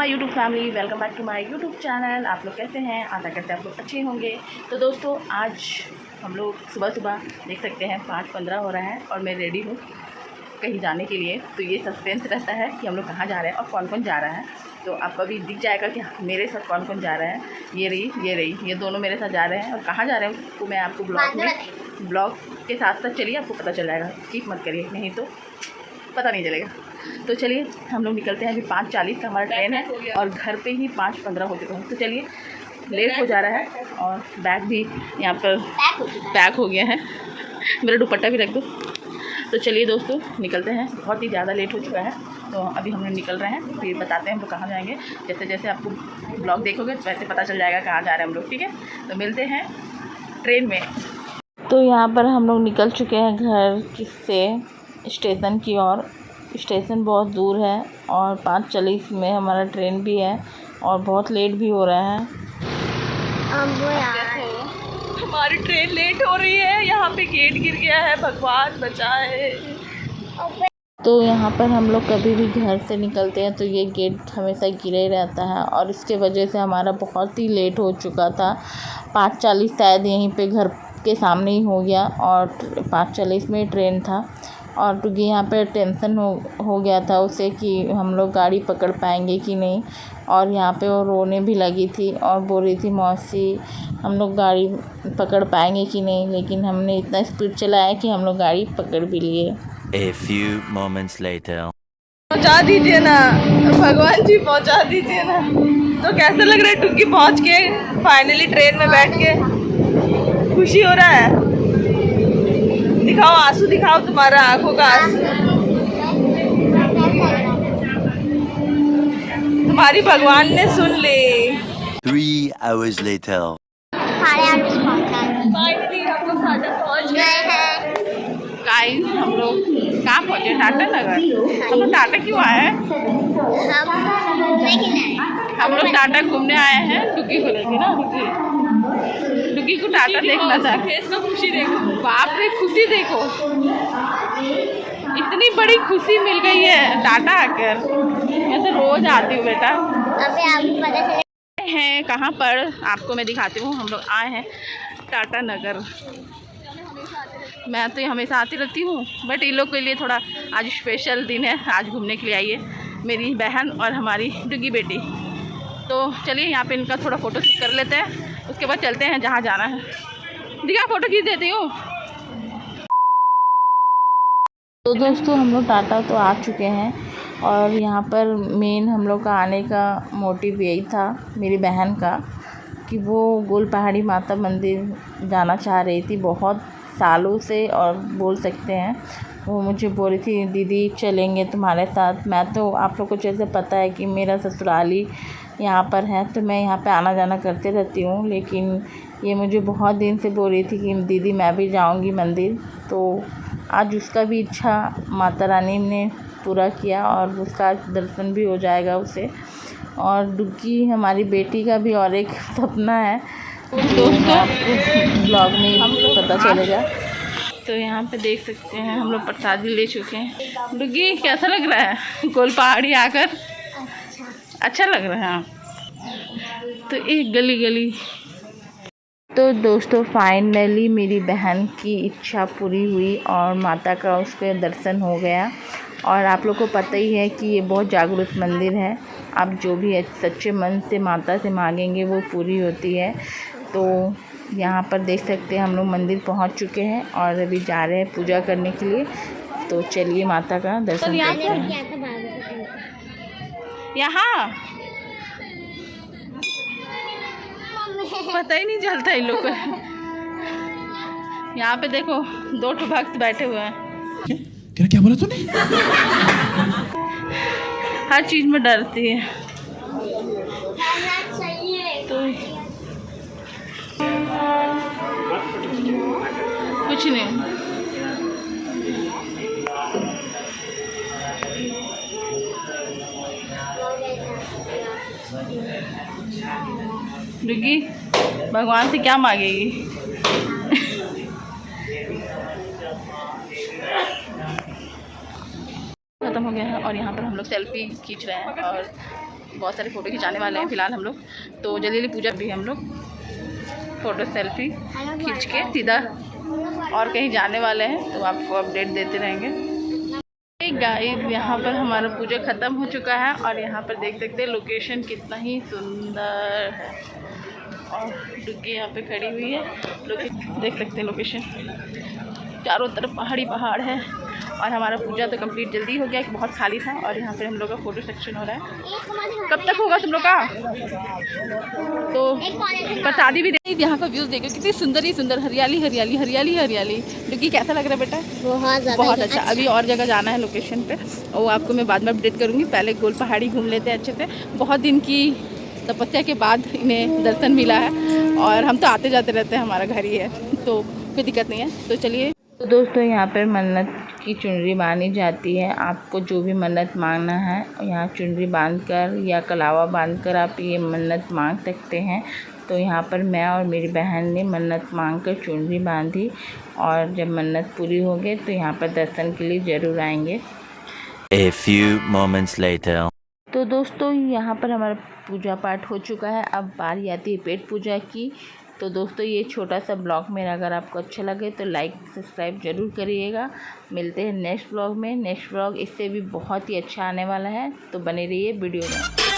My YouTube family, welcome back to my YouTube channel. आप लोग कैसे हैं? आशा करते हैं आप लोग अच्छे होंगे। तो दोस्तों, आज हम लोग सुबह सुबह देख सकते हैं 5:15 हो रहा है और मैं रेडी हूँ कहीं जाने के लिए। तो ये सस्पेंस रहता है कि हम लोग कहाँ जा रहे हैं और कौन कौन जा रहा है। तो आपको भी दिख जाएगा कि मेरे साथ कौन कौन जा रहा है। ये दोनों मेरे साथ जा रहे हैं और कहाँ जा रहे हैं उसको मैं आपको ब्लॉग के साथ साथ चलिए आपको पता चल जाएगा। स्किप मत करिए, नहीं तो पता नहीं चलेगा। तो चलिए हम लोग निकलते हैं। अभी 5:40 का हमारा ट्रेन है और घर पे ही 5:15 हो चुका है। तो चलिए, लेट हो जा रहा है और बैग भी यहाँ पर पैक हो गया है। मेरा दुपट्टा भी रख दो। तो चलिए दोस्तों, निकलते हैं। बहुत ही ज़्यादा लेट हो चुका है, तो अभी हम लोग निकल रहे हैं। फिर बताते हैं हम लोग कहाँ जाएंगे। जैसे जैसे आपको ब्लॉग देखोगे तो वैसे पता चल जाएगा कहाँ जा रहे हैं हम लोग। ठीक है, तो मिलते हैं ट्रेन में। तो यहाँ पर हम लोग निकल चुके हैं घर से स्टेशन की ओर। स्टेशन बहुत दूर है और 5:40 में हमारा ट्रेन भी है और बहुत लेट भी हो रहा है। हमारी ट्रेन लेट हो रही है। यहाँ पे गेट गिर गया है, भगवान बचाए। तो यहाँ पर हम लोग कभी भी घर से निकलते हैं तो ये गेट हमेशा गिरे ही रहता है और इसके वजह से हमारा बहुत ही लेट हो चुका था। 5:40 शायद यहीं पे घर के सामने ही हो गया और 5:40 में ट्रेन था। और क्योंकि यहाँ पे टेंशन हो गया था उसे कि हम लोग गाड़ी पकड़ पाएंगे कि नहीं। और यहाँ पे वो रोने भी लगी थी और बोल रही थी, मौसी हम लोग गाड़ी पकड़ पाएंगे कि नहीं। लेकिन हमने इतना स्पीड चलाया कि हम लोग गाड़ी पकड़ भी लिए। A few moments later. पहुँचा दीजिए ना भगवान जी, पहुँचा दीजिए ना। तो कैसा लग रहा है टुक्की पहुँच के, फाइनली ट्रेन में बैठ के? खुशी हो रहा है? दिखाओ आंसू, दिखाओ तुम्हारा आंखों का आंसू। तुम्हारी भगवान ने सुन ली। 3 hours later. फाइनली हम लोग सागर पहुँच गए हैं। गाइस, हम लोग कहाँ पहुँचे? टाटा नगर। हम लोग टाटा क्यों आए हैं? हम लोग टाटा घूमने आए हैं। डुग्गी को लेके ना, डुग्गी को टाटा देखना था। फेस में खुशी देखो, बाप रे खुशी देखो, इतनी बड़ी खुशी मिल गई है टाटा आकर। मैं तो रोज आती हूँ बेटा। अबे आपको पता चले हैं कहाँ पर, आपको मैं दिखाती हूँ। हम लोग आए हैं टाटा नगर। मैं तो हमेशा आती रहती हूँ, बट इन लोग के लिए थोड़ा आज स्पेशल दिन है। आज घूमने के लिए आई है मेरी बहन और हमारी डुग्गी बेटी। तो चलिए यहाँ पे इनका थोड़ा फ़ोटो शूट कर लेते हैं, उसके बाद चलते हैं जहाँ जाना है। दिखा, फ़ोटो खींच देती हूँ। तो दोस्तों, हम लोग टाटा तो आ चुके हैं और यहाँ पर मेन हम लोग का आने का मोटिव यही था मेरी बहन का, कि वो गोल पहाड़ी माता मंदिर जाना चाह रही थी बहुत सालों से। और बोल सकते हैं वो मुझे बोल रही थी, दीदी चलेंगे तुम्हारे साथ। मैं तो, आप लोग को जैसे पता है कि मेरा ससुराली यहाँ पर है, तो मैं यहाँ पे आना जाना करते रहती हूँ। लेकिन ये मुझे बहुत दिन से बोल रही थी कि दीदी मैं भी जाऊँगी मंदिर। तो आज उसका भी इच्छा माता रानी ने पूरा किया और उसका दर्शन भी हो जाएगा उसे। और डुग्गी हमारी बेटी का भी और एक सपना है, दोस्तों आपको ब्लॉग में पता चलेगा। तो यहाँ पे देख सकते हैं हम लोग प्रसादी ले चुके हैं। डुग्गी कैसा लग रहा है गोल पहाड़ी आकर? अच्छा लग रहा है। तो एक गली गली। तो दोस्तों, फाइनली मेरी बहन की इच्छा पूरी हुई और माता का उसके दर्शन हो गया। और आप लोग को पता ही है कि ये बहुत जागरूक मंदिर है। आप जो भी सच्चे मन से माता से मांगेंगे वो पूरी होती है। तो यहाँ पर देख सकते हैं हम लोग मंदिर पहुँच चुके हैं और अभी जा रहे हैं पूजा करने के लिए। तो चलिए माता का दर्शन करते हैं। यहाँ पता ही नहीं चलता इन लोग को। यहाँ पे देखो 2 भक्त बैठे हुए हैं। क्या बोला तूने? हर चीज में डरती है। तो कुछ नहीं। डुग्गी भगवान से क्या मांगेगी? ख़त्म हो गया है और यहाँ पर हम लोग सेल्फी खींच रहे हैं और बहुत सारे फ़ोटो खिंचाने वाले हैं फ़िलहाल हम लोग। तो जल्दी जल्दी पूजा भी हम लोग फ़ोटो सेल्फी खींच के सीधा और कहीं जाने वाले हैं, तो आपको अपडेट देते रहेंगे। गाइस यहाँ पर हमारा पूजा ख़त्म हो चुका है और यहाँ पर देख सकते हैं लोकेशन कितना ही सुंदर है। और डुग्गी यहाँ पे खड़ी हुई है, देख सकते हैं लोकेशन, चारों तरफ पहाड़ी पहाड़ है। और हमारा पूजा तो कंप्लीट जल्दी हो गया, बहुत खाली था। और यहाँ पे हम लोग का फ़ोटो सेक्शन हो रहा है। कब तक होगा तुम लोग का? तो प्रसादी भी देखिए, यहाँ का व्यूज़ देखो कितनी सुंदर ही सुंदर, हरियाली हरियाली हरियाली हरियाली। क्योंकि कैसा लग रहा है बेटा? बहुत अच्छा। अभी और जगह जाना है लोकेशन पे, और आपको मैं बाद में अपडेट करूँगी। पहले गोल पहाड़ी घूम लेते हैं अच्छे से। बहुत दिन की तपस्या के बाद इन्हें दर्शन मिला है, और हम तो आते जाते रहते हैं, हमारा घर ही है, तो कोई दिक्कत नहीं है। तो चलिए। तो दोस्तों यहाँ पर मन्नत की चुनरी बांधी जाती है। आपको जो भी मन्नत मांगना है यहाँ चुनरी बांधकर या कलावा बांधकर आप ये मन्नत मांग सकते हैं। तो यहाँ पर मैं और मेरी बहन ने मन्नत मांगकर चुनरी बांधी, और जब मन्नत पूरी हो गई तो यहाँ पर दर्शन के लिए ज़रूर आएंगे। A few moments later. तो दोस्तों यहाँ पर हमारा पूजा पाठ हो चुका है। अब बारी आती है पेट पूजा की। तो दोस्तों ये छोटा सा ब्लॉग मेरा अगर आपको अच्छा लगे तो लाइक सब्सक्राइब ज़रूर करिएगा। मिलते हैं नेक्स्ट ब्लॉग में। नेक्स्ट ब्लॉग इससे भी बहुत ही अच्छा आने वाला है, तो बने रहिए वीडियो में।